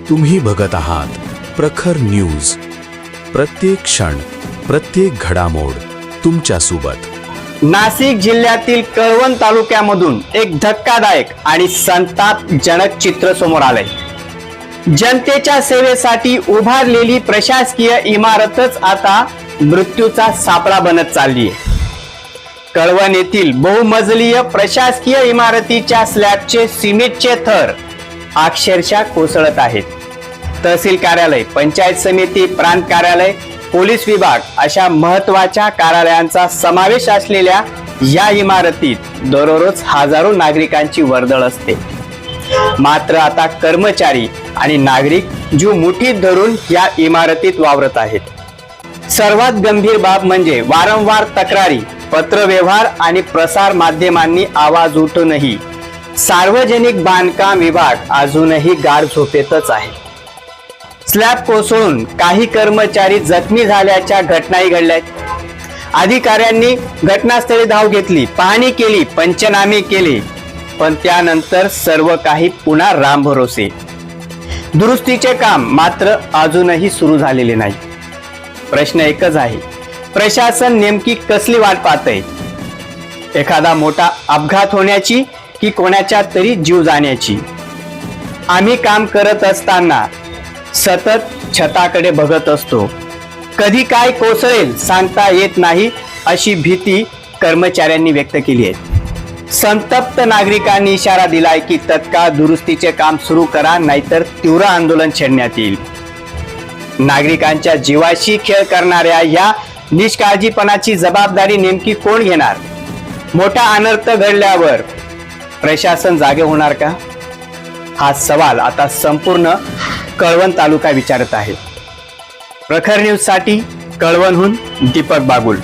तुम्ही बघत आहात प्रखर न्यूज. प्रत्येक क्षण, प्रत्येक घडामोड तुमच्या सोबत. नाशिक जिल्ह्यातील कळवण तालुक्यामधून एक धक्कादायक आणि संतापजनक चित्र समोर आलंय. जनतेच्या सेवेसाठी उभारलेली प्रशासकीय इमारतच आता मृत्यूचा सापळा बनत चालली आहे. कळवण येथील बहुमजलीय प्रशासकीय इमारतीच्या स्लॅबचे सिमेंटचे थर अक्षरशः कोसळत आहेत. तहसील कार्यालय, पंचायत समिती, प्रांत कार्यालय, पोलीस विभाग अशा महत्त्वाच्या कार्यालयांचा समावेश असलेल्या या इमारतीत दररोज हजारो नागरिकांची वर्दळ असते. मात्र आता कर्मचारी आणि नागरिक जीव मुठीत धरून या इमारतीत वावरत आहेत. सर्वात गंभीर बाब म्हणजे वारंवार तक्रारी, पत्रव्यवहार आणि प्रसार माध्यमांनी आवाज उठूनही सार्वजनिक बांधकाम विभाग अजूनही गाढ झोपेतच आहे. स्लॅब कोसळून काही कर्मचारी जखमी झाल्याच्या घटनाही घडल्यात. अधिकाऱ्यांनी घटनास्थळी धाव घेतली, पाहणी केली, पंचनामे केले, पण त्यानंतर सर्व काही पुन्हा रामभरोसे. दुरुस्तीचे काम मात्र अजूनही सुरू झालेले नाही. प्रश्न एकच आहे, प्रशासन नेमकी कसली वाट पाहतंय? एखादा मोठा अपघात होण्याची की कोणाच्या तरी जीव जाण्याची? आम्ही काम करत असताना सतत छताकडे बघत असतो. कधी काय कोसळेल सांगता येत नाही अशी भीती कर्मचाऱ्यांनी व्यक्त केली आहे. संतप्त नागरिकांनी इशारा दिलाय की तत्काळ दुरुस्तीचे काम सुरू करा, नाहीतर तीव्र आंदोलन छेडण्यात येईल. नागरिकांच्या जीवाशी खेळ करणाऱ्या या निष्काळजीपणाची जबाबदारी नेमकी कोण घेणार? मोठा अनर्थ घडल्यावर प्रशासन जागे होणार का? हा सवाल आता संपूर्ण कळवण तालुका विचारत आहे. प्रखर न्यूज साठी कळवणहून दीपक बागुल.